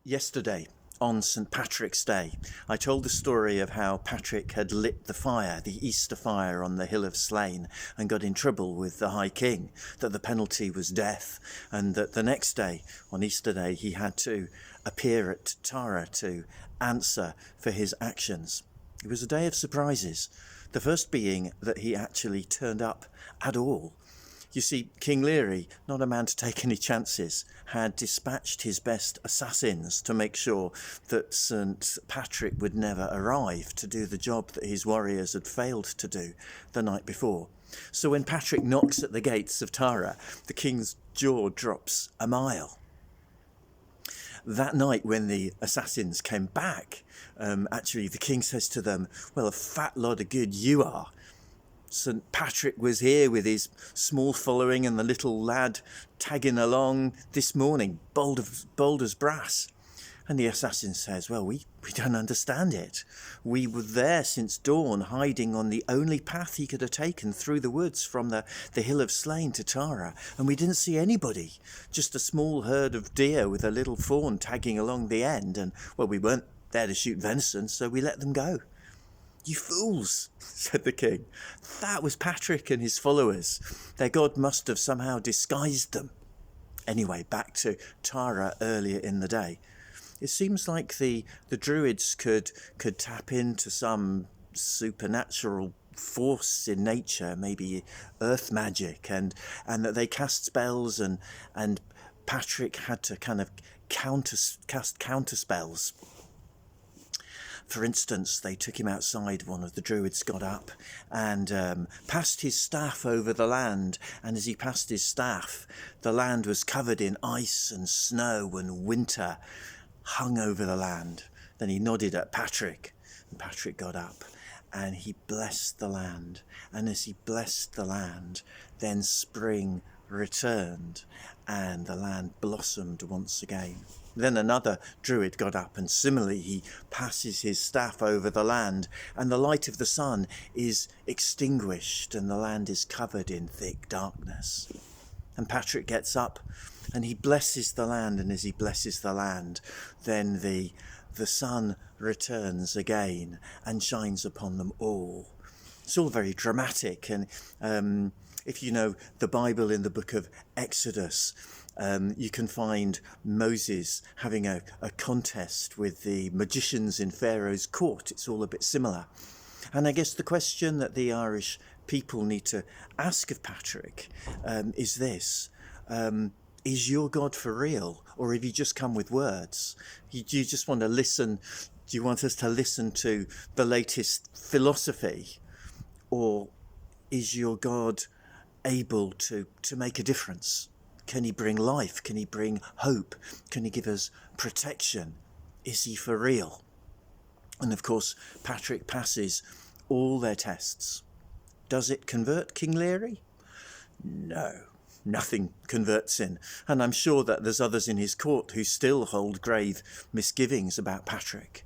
Yesterday, on St. Patrick's Day, I told the story of how Patrick had lit the fire, the Easter fire on the Hill of Slain, and got in trouble with the High King, that the penalty was death, and that the next day, on Easter Day, he had to appear at Tara to answer for his actions. It was a day of surprises, the first being that he actually turned up at all. You see, King Airey, not a man to take any chances, had dispatched his best assassins to make sure that St. Patrick would never arrive to do the job that his warriors had failed to do the night before. So when Patrick knocks at the gates of Tara, the king's jaw drops a mile. That night when the assassins came back, actually the king says to them, "Well, a fat lot of good you are. St. Patrick was here with his small following and the little lad tagging along this morning, bold as brass." And the assassin says, "Well, we don't understand it. We were there since dawn, hiding on the only path he could have taken through the woods from the Hill of Slain to Tara, and we didn't see anybody, just a small herd of deer with a little fawn tagging along the end, and, well, we weren't there to shoot venison, so we let them go." "You fools," said the king. "That was Patrick and his followers. Their god must have somehow disguised them." Anyway, back to Tara earlier in the day. It seems like the druids could tap into some supernatural force in nature, maybe earth magic, and that they cast spells, and Patrick had to kind of cast counter spells. For instance, they took him outside. One of the druids got up and passed his staff over the land. And as he passed his staff, the land was covered in ice and snow, and winter hung over the land. Then he nodded at Patrick, and Patrick got up and he blessed the land. And as he blessed the land, then spring returned and the land blossomed once again. Then another druid got up, and similarly he passes his staff over the land, and the light of the sun is extinguished and the land is covered in thick darkness. And Patrick gets up and he blesses the land, and as he blesses the land, then the sun returns again and shines upon them all. It's all very dramatic, and if you know the Bible, in the book of Exodus, you can find Moses having a contest with the magicians in Pharaoh's court. It's all a bit similar. And I guess the question that the Irish people need to ask of Patrick is this. Is your God for real, or have you just come with words? Do you just want to listen? Do you want us to listen to the latest philosophy? Or is your God able to make a difference? Can he bring life? Can he bring hope? Can he give us protection? Is he for real? And of course, Patrick passes all their tests. Does it convert King Airey? No, nothing converts him. And I'm sure that there's others in his court who still hold grave misgivings about Patrick.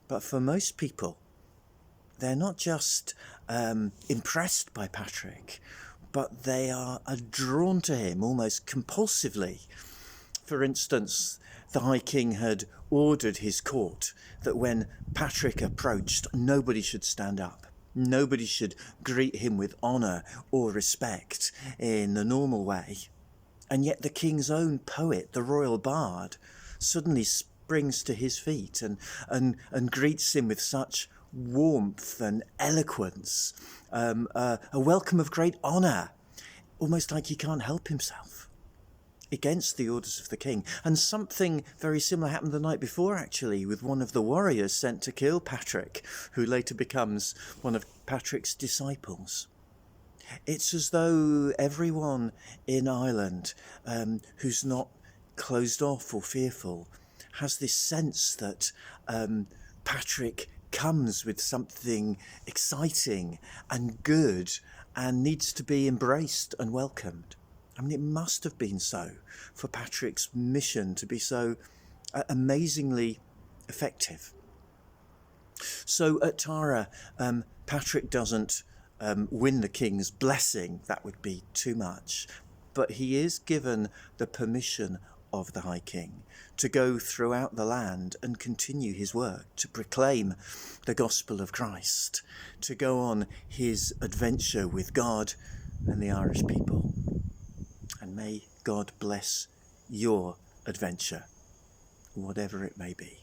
But for most people, they're not just impressed by Patrick, but they are drawn to him almost compulsively. For instance, the High King had ordered his court that when Patrick approached, nobody should stand up. Nobody should greet him with honour or respect in the normal way. And yet the king's own poet, the royal bard, suddenly springs to his feet and greets him with such warmth and eloquence, a welcome of great honour, almost like he can't help himself, against the orders of the king. And something very similar happened the night before, actually, with one of the warriors sent to kill Patrick, who later becomes one of Patrick's disciples. It's as though everyone in Ireland who's not closed off or fearful has this sense that Patrick comes with something exciting and good and needs to be embraced and welcomed. I mean, it must have been so for Patrick's mission to be so amazingly effective. So at Tara, Patrick doesn't win the king's blessing. That would be too much. But he is given the permission of the High King to go throughout the land and continue his work, to proclaim the gospel of Christ, to go on his adventure with God and the Irish people. And may God bless your adventure, whatever it may be.